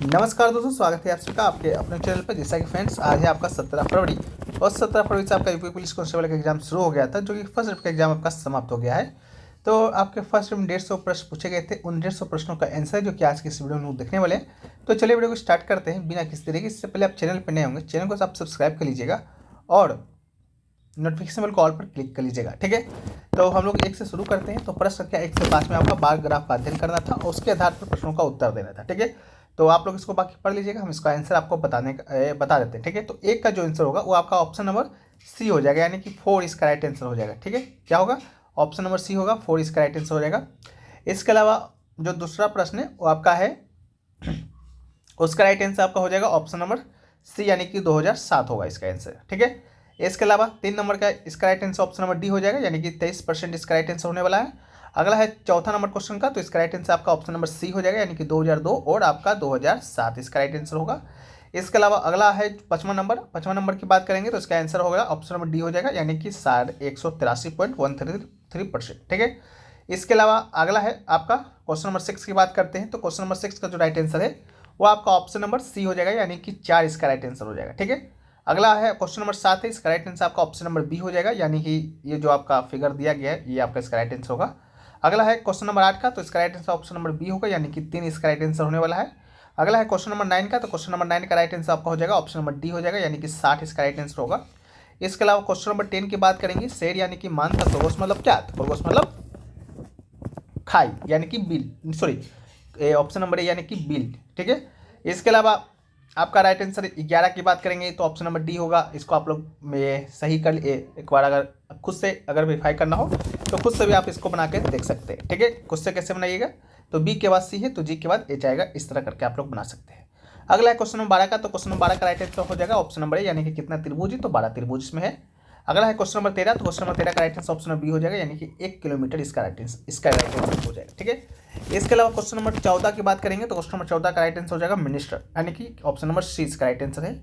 नमस्कार दोस्तों, स्वागत है आप सबका आपके अपने चैनल पर। जैसा कि फ्रेंड्स, आज है आपका 17 फरवरी और 17 फरवरी से आपका यूपी पुलिस कांस्टेबल का एग्जाम शुरू हो गया था, जो कि फर्स्ट शिफ्ट का एग्जाम आपका समाप्त हो गया है। तो आपके फर्स्ट शिफ्ट में 150 प्रश्न पूछे गए थे। उन 150 प्रश्नों का आंसर जो कि आज की इस वीडियो में देखने वाले हैं। तो चलिए वीडियो को स्टार्ट करते हैं बिना किसी तरीके। इससे पहले आप चैनल पर नए होंगे, चैनल को आप सब्सक्राइब कर लीजिएगा और नोटिफिकेशन बेल कॉल पर क्लिक कर लीजिएगा, ठीक है। तो हम लोग एक से शुरू करते हैं। तो प्रश्न संख्या 1 से 5 में आपका बार ग्राफ का अध्ययन करना था और उसके आधार पर प्रश्नों का उत्तर देना था, ठीक है। तो आप लोग इसको बाकी पढ़ लीजिएगा, हम इसका आंसर आपको बता देते हैं, ठीक है। तो एक का जो आंसर होगा वो आपका ऑप्शन नंबर सी हो जाएगा, यानी कि 4 इसका राइट आंसर हो जाएगा, ठीक है। क्या होगा? ऑप्शन नंबर सी होगा, 4 इसका राइट आंसर हो जाएगा। इसके अलावा जो दूसरा प्रश्न है वो आपका है, उसका राइट आंसर आपका हो जाएगा ऑप्शन नंबर सी, यानी कि 2007 होगा इसका आंसर, ठीक है। इसके अलावा 3 नंबर का इसका right answer option number D हो जाएगा, यानी कि 23% इसका राइट आंसर होने वाला है। अगला है चौथा नंबर क्वेश्चन का, तो इसका राइट आंसर आपका ऑप्शन नंबर सी हो जाएगा, यानी कि 2002 और आपका 2007 इसका राइट आंसर होगा। इसके अलावा अगला है 5वां नंबर की बात करेंगे तो इसका आंसर होगा ऑप्शन नंबर डी हो जाएगा, यानी कि 183.133%, ठीक है। इसके अलावा अगला है आपका क्वेश्चन नंबर 6 की बात करते हैं। तो क्वेश्चन नंबर 6 का जो राइट आंसर है वो आपका ऑप्शन नंबर सी हो जाएगा, यानी कि 4 इसका राइट आंसर हो जाएगा, ठीक है। अगला है क्वेश्चन नंबर 7 है, इसका राइट आंसर आपका ऑप्शन नंबर बी हो जाएगा, यानी कि ये जो आपका फिगर दिया गया है ये आपका इसका राइट आंसर होगा। अगला है क्वेश्चन नंबर 8 का, तो इसका right answer option number B होगा, यानी कि 3 इसका राइट आंसर होने वाला है। अगला है क्वेश्चन नंबर 9 का, तो क्वेश्चन नंबर 9 का राइट आंसर आपका हो जाएगा ऑप्शन नंबर डी हो जाएगा, यानी कि 60 इसका राइट आंसर होगा। इसके अलावा क्वेश्चन नंबर 10 की बात करेंगे, शेर यानी कि मान था, खरगोश मतलब क्या? तो खरगोश मतलब खाई, यानी कि बिल, सॉरी ऑप्शन नंबर ए यानी कि बिल, ठीक है। इसके अलावा आपका राइट आंसर 11 की बात करेंगे तो ऑप्शन नंबर डी होगा। इसको आप लोग में सही कर एक बार, अगर खुद से अगर वेरीफाई करना हो तो खुद से भी आप इसको बना के देख सकते हैं, ठीक है। खुद से कैसे बनाइएगा? तो बी के बाद सी है तो जी के बाद एच आएगा, इस तरह करके आप लोग बना सकते हैं। अगला है क्वेश्चन नंबर 12 का, तो क्वेश्चन नंबर 12 का राइट आंसर हो जाएगा ऑप्शन नंबर ए, यानी कि कितना त्रिभुज है? तो 12 त्रिभुज इसमें है। अगला है क्वेश्चन नंबर 13, तो क्वेश्चन नंबर 13 का right answer option number B हो जाएगा, यानी कि 1 किलोमीटर इसका राइट आंसर हो जाएगा, ठीक है। इसके अलावा क्वेश्चन नंबर 14 की बात करेंगे तो क्वेश्चन नंबर 14 का राइट आंसर हो जाएगा मिनिस्टर, यानी कि ऑप्शन नंबर सी इसका राइट आंसर है।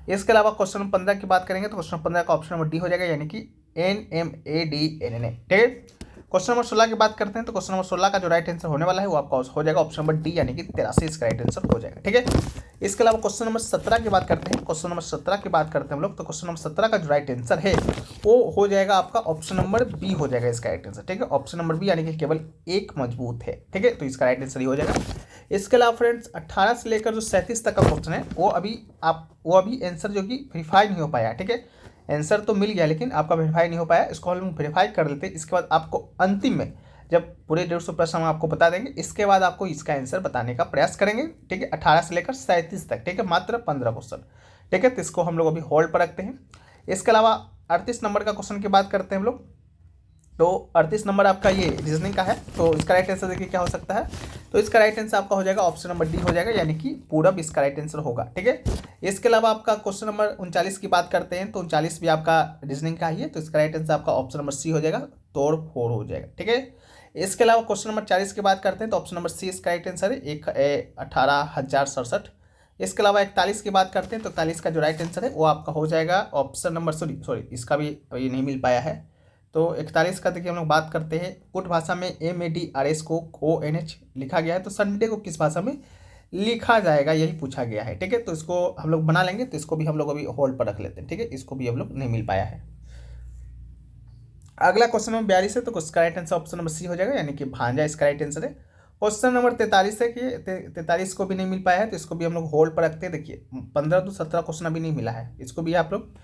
इसके अलावा क्वेश्चन नंबर 15 की बात करेंगे तो क्वेश्चन नंबर 15 का ऑप्शन नंबर डी हो जाएगा, यानी कि NMADNNA, ठीक है। क्वेश्चन नंबर 16 की बात करते हैं तो क्वेश्चन नंबर 16 का जो राइट आंसर होने वाला है वो आपका हो जाएगा ऑप्शन नंबर डी, यानी कि 83 इसका राइट आंसर हो जाएगा, ठीक है। इसके अलावा क्वेश्चन नंबर 17 की बात करते हैं। क्वेश्चन नंबर 17 की बात करते हैं हम लोग, तो क्वेश्चन नंबर 17 का जो राइट आंसर है वो हो जाएगा आपका ऑप्शन नंबर बी हो जाएगा इसका राइट आंसर, ठीक है। ऑप्शन नंबर बी, यानी कि केवल एक मजबूत है, ठीक है। तो इसका राइट आंसर ही हो जाएगा। इसके अलावा फ्रेंड्स 18 से लेकर जो 37 तक का क्वेश्चन है वो अभी आंसर जो कि वेरीफाई नहीं हो पाया, ठीक है। आंसर तो मिल गया लेकिन आपका वेरीफाई नहीं हो पाया, इसको हम वेरीफाई कर लेते हैं। इसके बाद आपको अंतिम में जब पूरे 150 प्रश्न हम आपको बता देंगे, इसके बाद आपको इसका आंसर बताने का प्रयास करेंगे, ठीक है। 18 से लेकर 37 तक, ठीक है, मात्र 15 क्वेश्चन, ठीक है। तो इसको हम लोग अभी होल्ड पर रखते हैं। इसके अलावा 38 नंबर का क्वेश्चन की बात करते हैं हम लोग। तो 38 नंबर आपका ये रीजनिंग का है, तो इसका राइट आंसर देखिए क्या हो सकता है। तो इसका राइट आंसर आपका हो जाएगा ऑप्शन नंबर डी हो जाएगा, यानी कि पूरब इसका राइट आंसर होगा, ठीक है। इसके अलावा आपका क्वेश्चन नंबर 39 की बात करते हैं तो 39 भी आपका रीजनिंग का ही है, तो इसका राइट आंसर आपका ऑप्शन नंबर सी हो जाएगा, तोड़ फोड़ हो जाएगा, ठीक है। इसके अलावा क्वेश्चन नंबर 40 की बात करते हैं तो ऑप्शन नंबर सी इसका राइट आंसर है, 18,067। इसके अलावा 41 की बात करते हैं तो 41 का जो राइट आंसर है वो आपका हो जाएगा ऑप्शन नंबर सॉरी इसका भी अभी नहीं मिल पाया है। तो 41 का देखिए हम लोग बात करते हैं, कुट भाषा में MADRS को ONH लिखा गया है, तो संडे को किस भाषा में लिखा जाएगा यही पूछा गया है, ठीक है। तो इसको हम लोग बना लेंगे, तो इसको भी हम लोग अभी होल्ड पर रख लेते हैं, ठीक है। इसको भी हम लोग नहीं मिल पाया है। अगला क्वेश्चन नंबर 42 है, तो उसका right answer option number C हो जाएगा, यानी कि भांजा इसका राइट आंसर है। क्वेश्चन नंबर 43 है कि 43 को भी नहीं मिल पाया है, तो इसको भी हम लोग होल्ड पर रखते हैं। देखिए 15 to 17 क्वेश्चन अभी नहीं मिला है, इसको भी आप लोग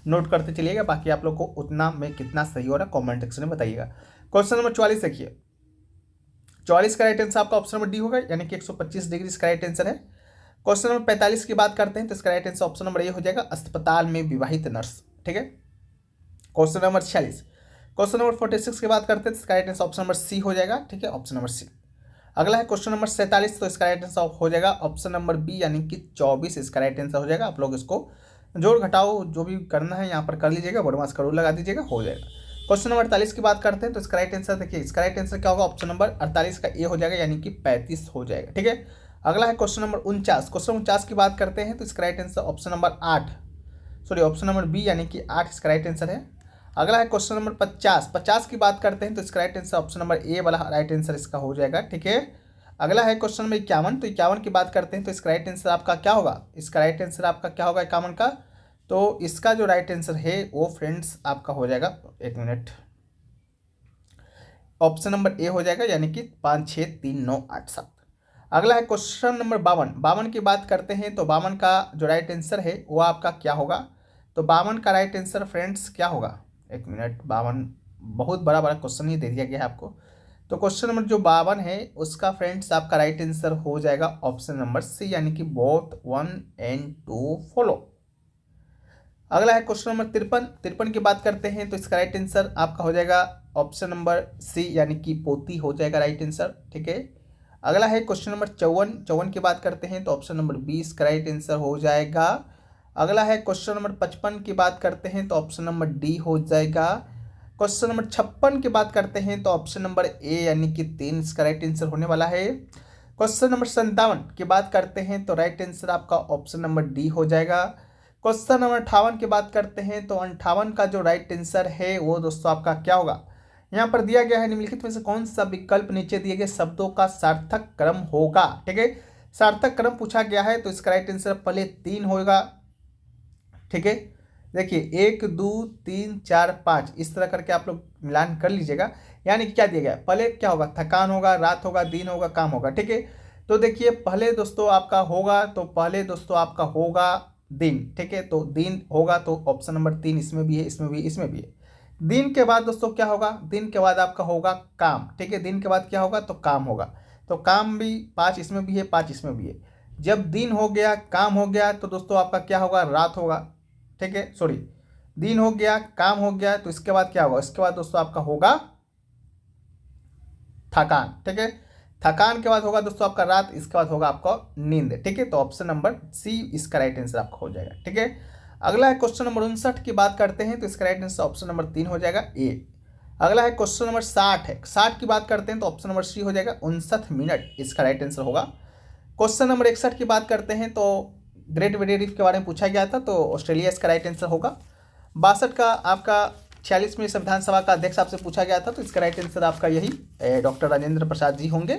नोट करते चलिएगा। बाकी आप लोग को उतना में कितना सही हो रहा है कॉमेंट सेक्शन में बताइएगा। क्वेश्चन नंबर 44 देखिए, 44 का राइट आंसर आपका ऑप्शन नंबर डी होगा, यानी कि 125 डिग्री इसका राइट आंसर है। क्वेश्चन नंबर 45 की बात करते हैं तो इसका राइट आंसर ऑप्शन नंबर ए हो जाएगा, अस्पताल में विवाहित नर्स, ठीक है। क्वेश्चन नंबर 46, क्वेश्चन नंबर 46 की बात करते हैं तो इसका right answer option number C हो जाएगा, ठीक है, ऑप्शन नंबर सी। अगला है क्वेश्चन नंबर 47, तो इसका राइट आंसर हो जाएगा ऑप्शन नंबर बी, यानी कि 24 इसका राइट आंसर हो जाएगा। आप लोग इसको जोड़ घटाओ जो भी करना है यहाँ पर कर लीजिएगा, बड़मास करो लगा दीजिएगा, हो जाएगा। क्वेश्चन नंबर 48 की बात करते हैं तो इसका राइट आंसर देखिए, इसका राइट आंसर क्या होगा, ऑप्शन नंबर 48 का ए हो जाएगा, यानी कि 35 हो जाएगा, ठीक है। अगला है क्वेश्चन नंबर 49, क्वेश्चन 49 की बात करते हैं तो इसका right answer option number 8 sorry option number B, यानी कि 8 इसका राइट आंसर है। अगला है क्वेश्चन नंबर 50 की बात करते हैं तो इसका राइट आंसर ऑप्शन नंबर ए वाला राइट आंसर इसका हो जाएगा, ठीक है। अगला है क्वेश्चन नंबर 51। तो 51 की बात करते हैं तो इसका राइट आंसर आपका क्या होगा? इसका राइट आंसर आपका क्या होगा 51 का? तो इसका जो राइट आंसर है वो फ्रेंड्स आपका हो जाएगा, एक मिनट, ऑप्शन नंबर ए हो जाएगा, यानी कि 5 6 3 9 8 7। अगला है क्वेश्चन नंबर 52। 52 की बात करते हैं तो 52 का जो राइट आंसर है वो आपका क्या होगा? तो 52 का राइट आंसर फ्रेंड्स क्या होगा? एक मिनट, 52 बहुत बड़ा बड़ा क्वेश्चन ही दे दिया गया है आपको। तो क्वेश्चन नंबर जो 52 है उसका फ्रेंड्स आपका राइट आंसर हो जाएगा ऑप्शन नंबर सी, यानी कि बोथ 1 एंड 2 फॉलो। अगला है क्वेश्चन नंबर 53। 53 की बात करते हैं तो इसका राइट आंसर आपका हो जाएगा ऑप्शन नंबर सी, यानी कि पोती हो जाएगा राइट आंसर, ठीक है। अगला है क्वेश्चन नंबर 54। 54 की बात करते हैं तो ऑप्शन नंबर 20 का राइट आंसर हो जाएगा। अगला है क्वेश्चन नंबर 55 की बात करते हैं तो ऑप्शन नंबर डी हो जाएगा। क्वेश्चन नंबर 56 की बात करते हैं तो ऑप्शन नंबर ए, यानी कि 3 इसका राइट आंसर होने वाला है। क्वेश्चन नंबर 57 की बात करते हैं तो राइट आंसर आपका ऑप्शन नंबर डी हो जाएगा। क्वेश्चन नंबर 58 की बात करते हैं तो 58 का जो राइट आंसर है वो दोस्तों आपका क्या होगा? यहाँ पर दिया गया है निम्नलिखित में से कौन सा विकल्प नीचे दिए गए शब्दों का सार्थक क्रम होगा, ठीक है। सार्थक क्रम पूछा गया है तो इसका राइट आंसर पहले 3 होगा, ठीक है। देखिए 1 2 3 4 5 इस तरह करके आप लोग मिलान कर लीजिएगा। यानी कि क्या दिया गया है? पहले क्या होगा? थकान होगा, रात होगा, दिन होगा, काम होगा, ठीक है। तो देखिए पहले दोस्तों आपका होगा, तो पहले दोस्तों आपका होगा दिन, ठीक है। तो दिन होगा तो ऑप्शन नंबर 3 इसमें भी है, इसमें भी, इसमें भी है। दिन के बाद दोस्तों क्या होगा? दिन के बाद आपका होगा काम, ठीक है। दिन के बाद क्या होगा? तो काम होगा। तो काम भी 5 इसमें भी है, 5 इसमें भी है। जब दिन हो गया, काम हो गया, तो दोस्तों आपका क्या होगा? रात होगा, ठीक है। सॉरी, दिन हो गया, काम हो गया, तो इसके बाद क्या होगा? इसके बाद दोस्तों आपका होगा थकान, ठीक है। थकान के बाद होगा दोस्तों आपका रात, इसके बाद होगा आपका नींद, ठीक है। तो ऑप्शन नंबर सी इसका राइट आंसर आपका हो जाएगा, ठीक है। अगला है क्वेश्चन नंबर 59 की बात करते हैं तो इसका राइट आंसर ऑप्शन नंबर 3 हो जाएगा ए। अगला है क्वेश्चन नंबर 60 है। 60 की बात करते हैं तो ऑप्शन नंबर सी हो जाएगा 59 मिनट इसका राइट आंसर होगा। क्वेश्चन नंबर 61 की बात करते हैं तो ग्रेट बैरियर रीफ के बारे में पूछा गया था, तो ऑस्ट्रेलिया इसका राइट आंसर होगा। 62 का आपका 46वें संविधान सभा का अध्यक्ष आपसे पूछा गया था, तो इसका राइट आंसर आपका यही डॉक्टर राजेंद्र प्रसाद जी होंगे।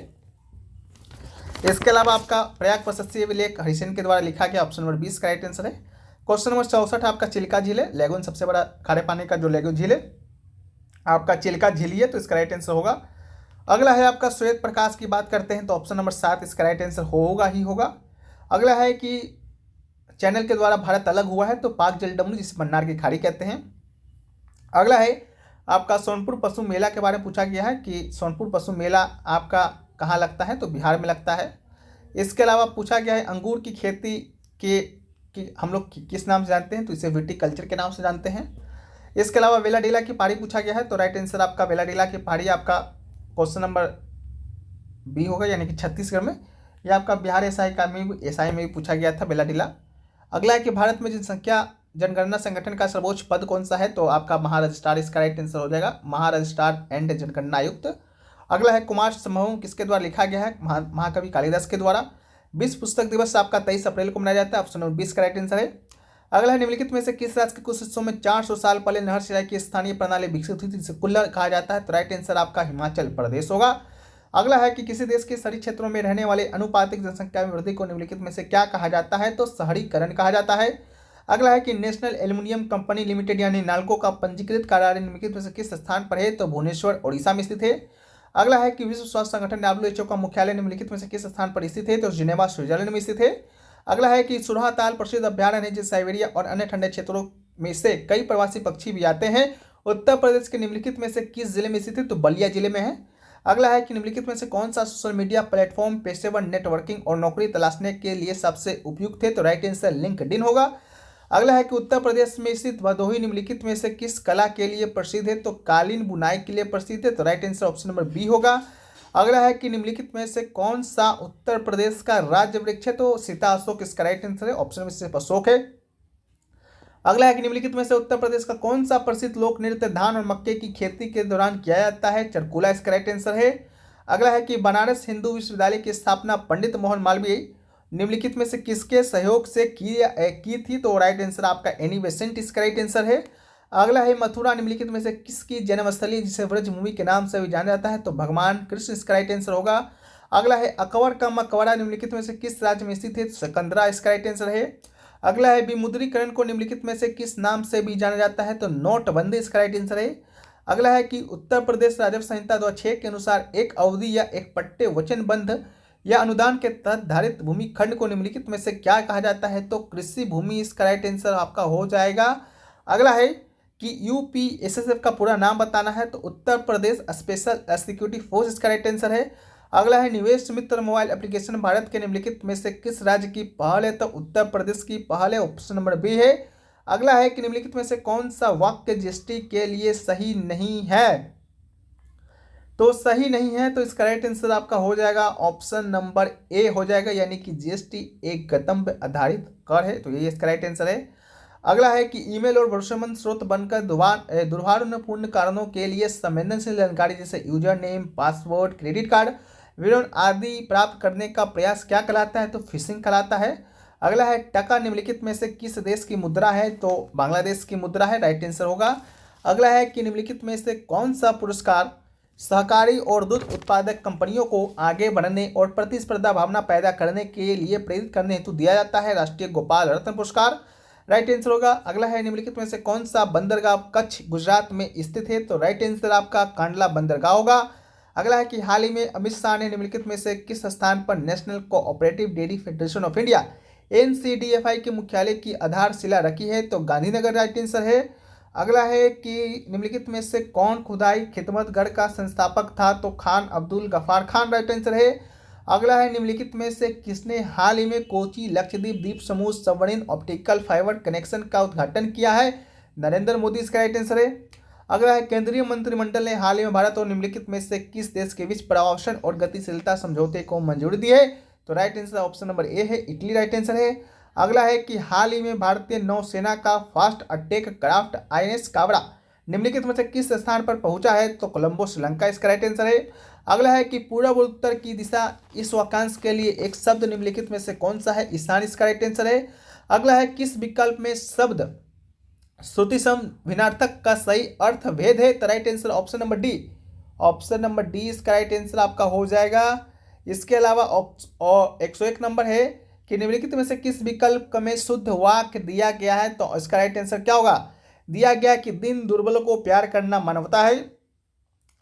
इसके अलावा आपका प्रयाग प्रशस्ति अभिलेख हरिसेन के द्वारा लिखा गया, ऑप्शन नंबर 20 का राइट आंसर है। क्वेश्चन नंबर 64 आपका चिल्का झील है, लेगून सबसे बड़ा खारे पानी का जो लेगून झील है आपका चिल्का झील है, तो इसका राइट आंसर होगा। अगला है आपका श्वेत प्रकाश की बात करते हैं तो ऑप्शन नंबर 7 इसका राइट आंसर होगा ही होगा। अगला है कि चैनल के द्वारा भारत अलग हुआ है, तो पाक जलडमरू जिसे मन्नार की खाड़ी कहते हैं। अगला है आपका सोनपुर पशु मेला के बारे में पूछा गया है कि सोनपुर पशु मेला आपका कहाँ लगता है, तो बिहार में लगता है। इसके अलावा पूछा गया है अंगूर की खेती कि हम लोग किस नाम से जानते हैं, तो इसे विटिकल्चर के नाम से जानते हैं। इसके अलावा वेलाडीला की पहाड़ी पूछा गया है, तो राइट आंसर आपका वेलाडीला की पहाड़ी आपका क्वेश्चन नंबर बी होगा, यानी कि छत्तीसगढ़ में। यह आपका बिहार एसआई में भी पूछा गया था वेलाडीला। अगला है कि भारत में जनगणना संगठन का सर्वोच्च पद कौन सा है, तो आपका महारजिस्ट्रार इसका राइट आंसर हो जाएगा, महारजिस्ट्रार एंड जनगणना आयुक्त। अगला है कुमार संभवम किसके द्वारा लिखा गया है, महाकवि कालिदास के द्वारा। विश्व पुस्तक दिवस आपका 23 अप्रैल को मनाया जाता है, ऑप्शन नंबर 20 का राइट आंसर है। अगला है निम्नलिखित में से किस राज्य के कुछ हिस्सों में 400 साल पहले नहर सिंचाई की स्थानीय प्रणाली विकसित हुई थी, जिसे कुल्लर कहा जाता है, तो राइट आंसर आपका हिमाचल प्रदेश होगा। अगला है कि किसी देश के शहरी क्षेत्रों में रहने वाले अनुपातिक जनसंख्या में वृद्धि को निम्नलिखित में से क्या कहा जाता है, तो शहरीकरण कहा जाता है। अगला है कि नेशनल एल्युमिनियम कंपनी लिमिटेड यानी नाल्को का पंजीकृत कार्यालय निम्नलिखित में से किस स्थान पर है, तो भुवनेश्वर ओडिशा में स्थित है। अगला है कि विश्व स्वास्थ्य संगठन WHO का मुख्यालय निम्नलिखित में से किस स्थान पर स्थित है, तो जिनेवा स्विट्जरलैंड में स्थित है। अगला है कि सुरहा ताल प्रसिद्ध अभ्यारण्य है, जिसे साइबेरिया और अन्य ठंडे क्षेत्रों में से कई प्रवासी पक्षी भी आते हैं, उत्तर प्रदेश के निम्नलिखित में से किस जिले में स्थित है, तो बलिया जिले में है। अगला है कि निम्नलिखित में से कौन सा सोशल मीडिया प्लेटफॉर्म पेशेवर नेटवर्किंग और नौकरी तलाशने के लिए सबसे उपयुक्त है, तो राइट आंसर लिंक्डइन होगा। अगला है कि उत्तर प्रदेश में स्थित भदोही निम्नलिखित में से किस कला के लिए प्रसिद्ध है, तो कालीन बुनाई के लिए प्रसिद्ध है, तो right answer option number B होगा। अगला है कि निम्नलिखित में से कौन सा उत्तर प्रदेश का राज्य वृक्ष है, तो सीता अशोक इसका राइट आंसर है, ऑप्शन में सिर्फ अशोक है। अगला है कि निम्नलिखित में से उत्तर प्रदेश का कौन सा प्रसिद्ध लोक नृत्य धान और मक्के की खेती के दौरान किया जाता है, चरकुला इसका राइट आंसर है। अगला है कि बनारस हिंदू विश्वविद्यालय की स्थापना पंडित मोहन मालवीय निम्नलिखित में से किसके सहयोग से की थी, तो राइट आंसर आपका एनी बेसेंट इसका राइट आंसर है। अगला है मथुरा निम्नलिखित में से किसकी जन्मस्थली जिसे व्रजभूमि के नाम से भी जाना जाता है, तो भगवान कृष्ण इसका राइट आंसर होगा। अगला है अकबर का मकबरा निम्नलिखित में से किस राज्य में स्थित है? सिकंदरा इसका राइट आंसर है। अगला है विमुद्रीकरण को निम्नलिखित में से किस नाम से भी जाना जाता है? तो नोटबंदी इसका राइट आंसर है। अगला है कि उत्तर प्रदेश राजस्व संहिता 2006 के अनुसार एक अवधि या एक पट्टे वचनबंध या अनुदान के तहत धारित भूमि खंड को निम्नलिखित में से क्या कहा जाता है? तो कृषि भूमि इसका राइट आंसर आपका हो जाएगा। अगला है कि यूपीएसएसएफ का पूरा नाम बताना है, तो Uttar Pradesh special security force इसका राइट आंसर है। अगला है निवेश मित्र मोबाइल एप्लीकेशन भारत के निम्नलिखित में से किस राज्य की पहल है? तो उत्तर प्रदेश की पहल है, ऑप्शन नंबर बी है। अगला है कि निम्नलिखित में से कौन सा वाक्य जीएसटी के लिए सही नहीं है? तो सही नहीं है, तो इसका राइट आंसर आपका हो जाएगा ऑप्शन नंबर ए हो जाएगा, यानी कि जीएसटी एक गंतव्य आधारित कर है, तो ये इसका राइट आंसर है। अगला है कि ईमेल और भरोसेमंद स्रोत बनकर दुर्भावनापूर्ण कारणों के लिए संवेदनशील जानकारी जैसे user name, password, credit card विवरण आदि प्राप्त करने का प्रयास क्या कहलाता है? तो फिशिंग कहलाता है। अगला है टका निम्नलिखित में से किस देश की मुद्रा है? तो बांग्लादेश की मुद्रा है, राइट आंसर होगा। अगला है कि निम्नलिखित में से कौन सा पुरस्कार सहकारी और दूध उत्पादक कंपनियों को आगे बढ़ने और प्रतिस्पर्धा भावना पैदा करने के लिए प्रेरित करने हेतु दिया जाता है? राष्ट्रीय गोपाल रत्न पुरस्कार, राइट आंसर होगा। अगला है निम्नलिखित में से कौन सा बंदरगाह कच्छ गुजरात में स्थित है? तो राइट आंसर आपका कांडला बंदरगाह होगा। अगला है कि हाल ही में अमित शाह ने निम्नलिखित में से किस स्थान पर national cooperative dairy federation of India NCDFI के मुख्यालय की आधारशिला रखी है? तो गांधीनगर राइट आंसर है। अगला है कि निम्नलिखित में से कौन खुदाई खिदमतगढ़ का संस्थापक था? तो खान अब्दुल गफ्फार खान राइट आंसर है। अगला है निम्नलिखित में से किसने हाल ही में कोची लक्षद्वीप द्वीप समूह सबमरीन ऑप्टिकल फाइबर कनेक्शन का उद्घाटन किया है? नरेंद्र मोदी इसका राइट आंसर है। अगला है केंद्रीय मंत्रिमंडल ने हाल ही में भारत और निम्नलिखित में से किस देश के बीच प्रवासन और गतिशीलता समझौते को मंजूरी दी है? तो राइट आंसर ऑप्शन नंबर ए है, इटली राइट आंसर है। अगला है कि हाल ही में भारतीय नौसेना का fast attack craft INS Kawda निम्नलिखित में से किस स्थान पर पहुंचा है? तो कोलंबो श्रीलंका इसका राइट आंसर है। अगला है कि पूर्व और उत्तर की दिशा इस वाक्यांश के लिए एक शब्द निम्नलिखित में से कौन सा है? ईशान इसका राइट आंसर है। अगला है किस विकल्प में शब्द श्रुतिसम भिन्नार्थक का सही अर्थ भेद है? तो right answer option number D, option number D इसका राइट आंसर आपका हो जाएगा। इसके अलावा 101 नंबर है कि निम्नलिखित में से किस विकल्प में शुद्ध वाक्य दिया गया है? तो इसका राइट आंसर क्या होगा? दिया गया कि दिन दुर्बलों को प्यार करना मानवता है,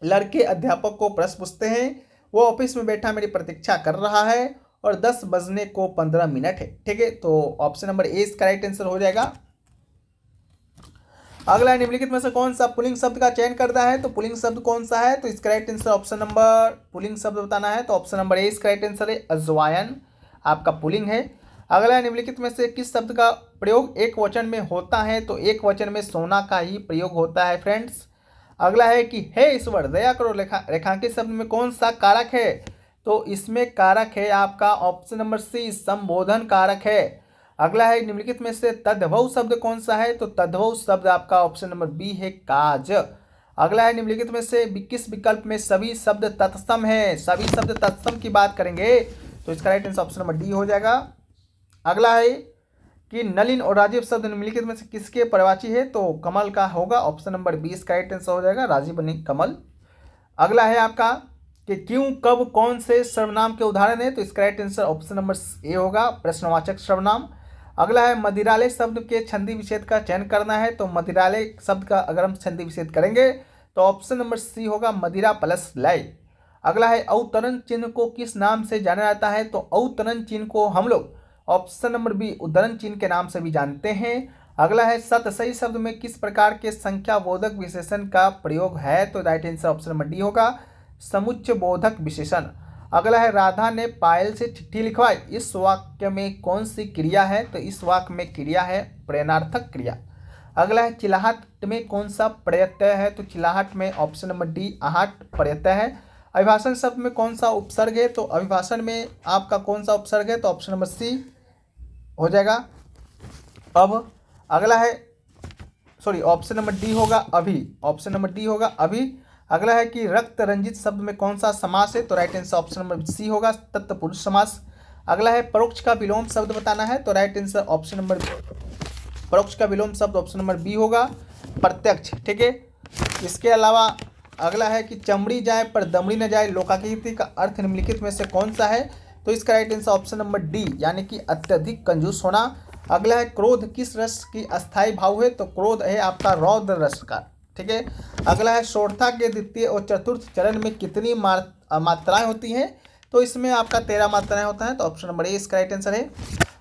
लड़के अध्यापक को प्रश्न पूछते हैं, वो ऑफिस में बैठा मेरी प्रतीक्षा कर रहा है और 10 बजने को 15 मिनट है। ठीक है, तो ऑप्शन नंबर ए इसका राइट आंसर हो जाएगा। अगला निम्नलिखित में से कौन सा पुल्लिंग शब्द का चयन करता है? तो पुल्लिंग शब्द कौन सा है? तो इसका right answer option number, pulling शब्द बताना है तो ऑप्शन नंबर ए इसका राइट आंसर है, अजवायन आपका पुल्लिंग है। अगला निम्नलिखित में से किस शब्द का प्रयोग एक वचन में होता है? तो एक वचन में सोना का ही प्रयोग होता है फ्रेंड्स। अगला है कि हे ईश्वर दया करो रेखांकित शब्द में कौन सा कारक है? तो इसमें कारक है आपका ऑप्शन नंबर सी, संबोधन कारक है। अगला है निम्नलिखित में से तद्भव शब्द कौन सा है? तो तद्भव शब्द आपका ऑप्शन नंबर बी है, काज। अगला है निम्नलिखित में से किस विकल्प में सभी शब्द तत्सम है? सभी शब्द तत्सम की बात करेंगे तो इसका right answer option number D हो जाएगा। अगला है कि नलिन और राजीव शब्द निम्नलिखित में से किसके पर्यायवाची है? तो कमल का होगा, ऑप्शन नंबर बी इसका राइट आंसर हो जाएगा, राजीव बनी कमल। अगला है आपका कि क्यों कब कौन से सर्वनाम के उदाहरण है? तो इसका right answer option number A होगा, प्रश्नवाचक सर्वनाम। अगला है मदिरालय शब्द के छंदी विच्छेद का चयन करना है, तो मदिरालय शब्द का अगर हम छंदी विच्छेद करेंगे तो ऑप्शन नंबर सी होगा, मदिरा प्लस लय। अगला है अवतरण चिन्ह को किस नाम से जाना जाता है? तो अवतरण चिन्ह को हम लोग ऑप्शन नंबर बी उद्धरण चिन्ह के नाम से भी जानते हैं। अगला है सतसई शब्द में किस प्रकार के संख्या बोधक विशेषण का प्रयोग है? तो right answer option number D होगा, समुच्चय बोधक विशेषण। अगला है राधा ने पायल से चिट्ठी लिखवाई, इस वाक्य में कौन सी क्रिया है? तो इस वाक्य में क्रिया है प्रेरणार्थक क्रिया। अगला है चिल्लाहट में कौन सा प्रत्यय है? तो चिल्लाहट में ऑप्शन नंबर डी आहट प्रत्यय है। अभिभाषण शब्द में कौन सा उपसर्ग है? तो अभिभाषण में आपका कौन सा उपसर्ग है? तो ऑप्शन नंबर सी हो जाएगा। अब अगला है ऑप्शन नंबर डी होगा अभी, ऑप्शन नंबर डी होगा अभी। अगला है कि रक्त रंजित शब्द में कौन सा समास है? तो right answer option number C होगा, तत्पुरुष समास। अगला है परोक्ष का विलोम शब्द बताना है, तो राइट आंसर ऑप्शन नंबर परोक्ष का विलोम शब्द ऑप्शन नंबर बी होगा, प्रत्यक्ष। ठीक है, इसके अलावा अगला है कि चमड़ी जाए पर दमड़ी न जाए, लोकाकृति का अर्थ निम्नलिखित में से कौन सा है? तो इसका right answer option number D, यानी कि अत्यधिक कंजूस होना। अगला है क्रोध किस रस की अस्थायी भाव है? तो क्रोध है आपका रौद्र रस का। ठीक है। अगला है शोरठा के द्वितीय और चतुर्थ चरण में कितनी मात्राएं होती हैं? तो इसमें आपका 13 मात्राएं होता है, तो ऑप्शन नंबर ए इसका राइट आंसर है।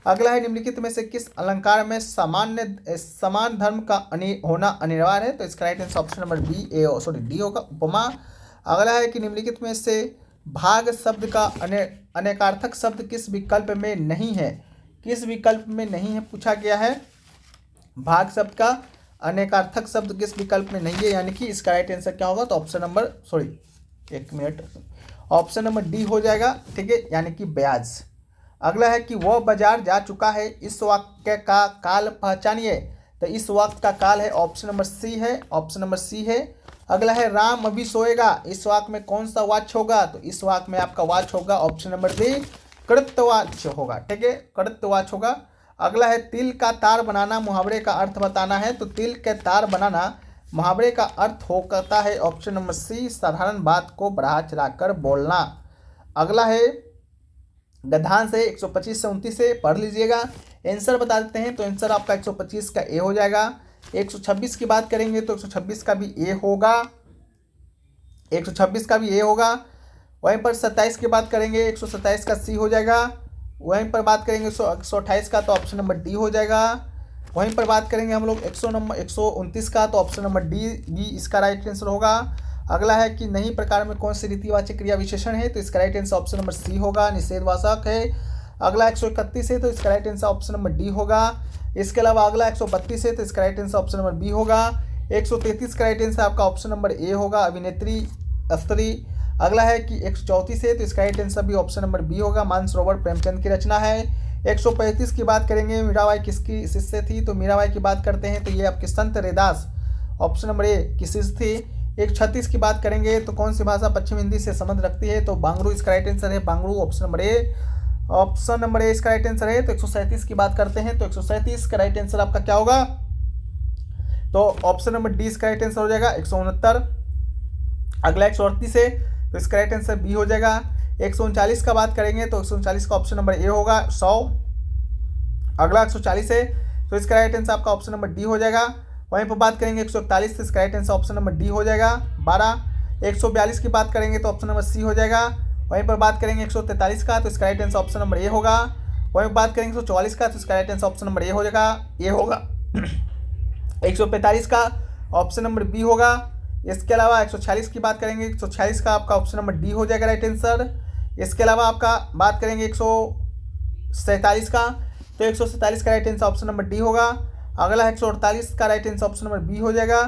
अगला है निम्नलिखित में से किस अलंकार में समान धर्म का होना अनिवार्य है? तो इसका right answer option number D होगा, उपमा। अगला है कि निम्नलिखित में से भाग शब्द का अनेकार्थक शब्द किस विकल्प में नहीं है? किस विकल्प में नहीं है पूछा गया है। भाग शब्द का अनेकार्थक शब्द किस विकल्प में नहीं है, यानी कि इसका राइट आंसर क्या होगा? तो option number option number D हो जाएगा। ठीक है, यानी कि ब्याज। अगला है कि वह बाजार जा चुका है, इस वाक्य का काल पहचानिए। तो इस वाक्य का काल है ऑप्शन नंबर सी है, ऑप्शन नंबर सी है। अगला है राम अभी सोएगा, इस वाक्य में कौन सा वाच्य होगा? तो इस वाक्य में आपका वाच्य होगा ऑप्शन नंबर बी, कृतवाच्य होगा। ठीक है, कृतवाच्य होगा। अगला है तिल का तार बनाना मुहावरे का अर्थ बताना है। तो तिल के तार बनाना मुहावरे का अर्थ होता है ऑप्शन नंबर सी, साधारण बात को बढ़ा चढ़ाकर बोलना। अगला है गद्यांश है 125 से 29 से पढ़ लीजिएगा। आंसर बता देते हैं, तो आंसर आपका 125 का ए हो जाएगा। 126 की बात करेंगे तो 126 का भी ए होगा, 126 का भी ए होगा। वहीं पर 27 की बात करेंगे 127 का सी हो जाएगा। वहीं पर बात करेंगे 128 का, तो ऑप्शन नंबर डी हो जाएगा। वहीं पर बात करेंगे हम लोग 129 का, तो ऑप्शन नंबर डी बी इसका राइट आंसर होगा। अगला है कि नहीं प्रकार में कौन सी रीतिवाचक क्रिया विशेषण है? तो इसका right answer option number C होगा, निषेधवाचक है। अगला 131 है, तो इसका right answer option number D होगा। इसके अलावा अगला 132 है, तो इसका right answer option number B होगा। 133 का राइट आंसर आपका ऑप्शन नंबर ए होगा, अभिनेत्री स्त्री। अगला है कि 134 है, तो इसका राइट आंसर भी ऑप्शन नंबर बी होगा, मानसरोवर प्रेमचंद की रचना है। 135 की बात करेंगे मीराबाई किसकी शिष्य थी? तो मीराबाई की बात करते हैं तो ये आपके संत रैदास, ऑप्शन नंबर ए की शिष्य थी। 136 की बात करेंगे तो कौन सी भाषा पश्चिम हिंदी से संबंध रखती है? तो बांग्रू इसका राइट आंसर है, बांग्रू option number A, option number A इसका राइट आंसर है। तो 137 की बात करते हैं तो 137 का राइट आंसर आपका क्या होगा? तो ऑप्शन नंबर डी इसका राइट आंसर हो जाएगा 169। अगला 138 है, तो इसका राइट आंसर बी हो जाएगा। 139 का बात करेंगे तो 139 का ऑप्शन नंबर ए होगा, 100। अगला 140 है, तो इसका राइट आंसर आपका ऑप्शन नंबर डी हो जाएगा। वहीं पर बात करेंगे 141, तो इसका right answer option number D हो जाएगा, 12। 142 की बात करेंगे तो ऑप्शन नंबर सी हो जाएगा। वहीं पर बात करेंगे 143 का, तो इसका right answer option number A होगा। वहीं पर बात करेंगे 144 का, तो इसका राइट आंसर ऑप्शन नंबर ए हो जाएगा, ए होगा। 145 का ऑप्शन नंबर बी होगा। इसके अलावा 146 की बात करेंगे, 146 का आपका ऑप्शन नंबर डी हो जाएगा राइट आंसर। इसके अलावा आपका बात करेंगे 147 का, तो 147 का right answer option number D होगा। अगला 148 का right answer option number B हो जाएगा।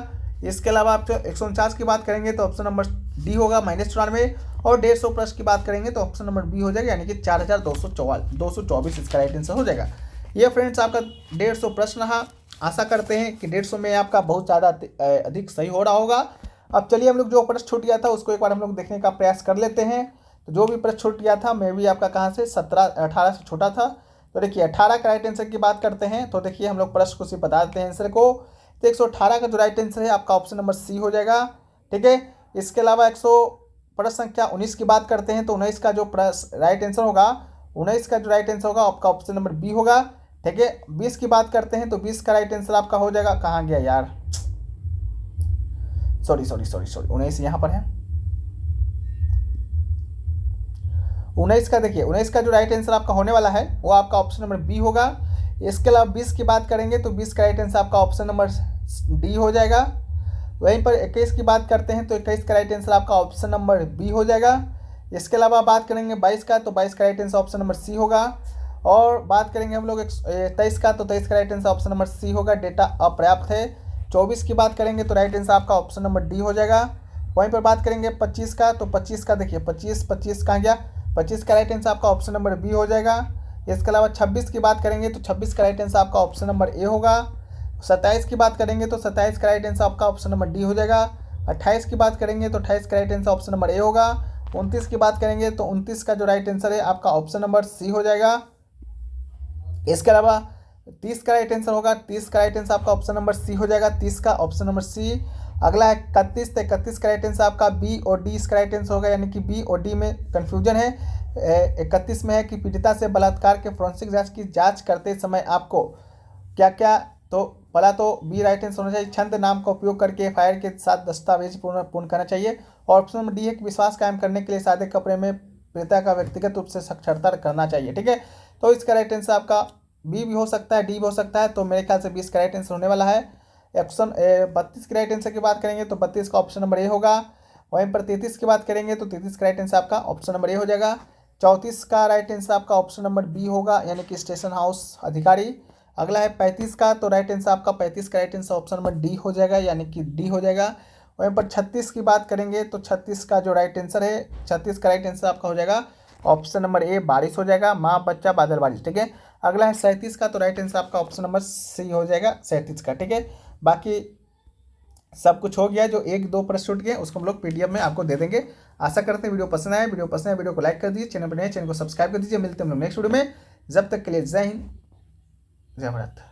इसके अलावा आप 149 की बात करेंगे तो ऑप्शन नंबर डी होगा, -94। और 150 प्रश्न की बात करेंगे तो ऑप्शन नंबर बी हो जाएगा, यानी कि 4224 इसका राइट आंसर हो जाएगा। ये फ्रेंड्स आपका 150 प्रश्न रहा। आशा करते हैं कि 150 में आपका बहुत ज़्यादा अधिक सही हो रहा होगा। अब चलिए हम लोग जो प्रश्न छूट गया था उसको एक बार हम लोग देखने का प्रयास कर लेते हैं। तो जो भी प्रश्न छूट गया था मैं भी आपका कहाँ से 18 से छोटा था। तो देखिए 18 का राइट आंसर की बात करते हैं तो देखिए हम लोग प्रश्न को सिर्फ बता देते हैं आंसर को। तो 118 का जो राइट आंसर है आपका ऑप्शन नंबर सी हो जाएगा, ठीक है। इसके अलावा प्रश्न संख्या 19 की बात करते हैं तो 19 का जो राइट आंसर होगा, 19 का जो राइट आंसर होगा आपका ऑप्शन नंबर बी होगा, ठीक है। 20 की बात करते हैं तो 20 का राइट आंसर आपका हो जाएगा, कहाँ गया यार, सॉरी 19 यहाँ पर है। 19 का देखिए 19 का जो राइट आंसर आपका होने वाला है वो आपका ऑप्शन नंबर बी होगा। इसके अलावा 20 की बात करेंगे तो 20 का राइट आंसर आपका ऑप्शन नंबर डी हो जाएगा। वहीं पर 21 की बात करते हैं तो 21 का राइट आंसर आपका ऑप्शन नंबर बी हो जाएगा। इसके अलावा बात करेंगे 22 का, तो 22 का right answer option number C होगा। और बात करेंगे हम लोग 23 का, तो 23 का right answer option number C होगा, डेटा अपर्याप्त है। 24 की बात करेंगे तो राइट आंसर आपका ऑप्शन नंबर डी हो जाएगा। वहीं पर बात करेंगे 25 का, तो 25 का देखिए 25 कहाँ गया, 25 का राइट आंसर आपका ऑप्शन नंबर बी हो जाएगा। इसके अलावा 26 की बात करेंगे तो 26 का राइट आंसर आपका ऑप्शन नंबर ए होगा। 27 की बात करेंगे तो 27 का राइट आंसर आपका ऑप्शन नंबर डी हो जाएगा। 28 की बात करेंगे तो 28 का right answer option number A होगा। 29 की बात करेंगे तो 29 का जो राइट आंसर है आपका ऑप्शन नंबर सी हो जाएगा। इसके अलावा 30 का राइट आंसर होगा, 30 का राइट आंसर आपका ऑप्शन नंबर सी हो जाएगा, 30 का ऑप्शन नंबर सी। अगला है 31, तो 31 का राइट आंसर आपका बी और डी इसका राइट आंसर होगा, यानी कि बी और डी में कन्फ्यूजन है। 31 में है कि पीड़िता से बलात्कार के फोरेंसिक जांच की जांच करते समय आपको क्या क्या, तो पहला तो बी राइट आंसर होना चाहिए, छंद नाम का उपयोग करके एफआईआर के साथ दस्तावेज पूर्ण करना चाहिए। और ऑप्शन नंबर डी है कि विश्वास कायम करने के लिए सादे कपड़े में पीड़िता का व्यक्तिगत रूप से साक्षरता करना चाहिए। ठीक है, तो इसका राइट आंसर आपका बी भी हो सकता है, डी भी हो सकता है, तो मेरे ख्याल से 20 का राइट आंसर होने वाला है। ऑप्शन 32 के राइट आंसर की बात करेंगे तो 32 का ऑप्शन नंबर ए होगा। वहीं पर 33 की बात करेंगे तो 33 का राइट आंसर आपका ऑप्शन नंबर ए हो जाएगा। 34 का राइट आंसर आपका ऑप्शन नंबर बी होगा, यानी कि स्टेशन हाउस अधिकारी। अगला है 35 का, तो राइट आंसर आपका 35 का right answer option number D हो जाएगा, यानी कि डी हो जाएगा। वहीं पर 36 की बात करेंगे तो 36 का जो राइट आंसर है, 36 का राइट आंसर आपका हो जाएगा ऑप्शन नंबर ए बारिश हो जाएगा, माँ बच्चा बादल बारिश। ठीक है, अगला है 37 का, तो राइट आंसर आपका ऑप्शन नंबर सी हो जाएगा 37 का। ठीक है, बाकी सब कुछ हो गया, जो एक दो प्रश्न छूट गए उसको हम लोग पीडीएफ में आपको दे देंगे। आशा करते हैं वीडियो पसंद आए, वीडियो को लाइक कर दीजिए, चैनल पर नए चैनल को सब्सक्राइब कर दीजिए। मिलते हैं हम लोग नेक्स्ट वीडियो में, जब तक के लिए जय हिंद जय भारत।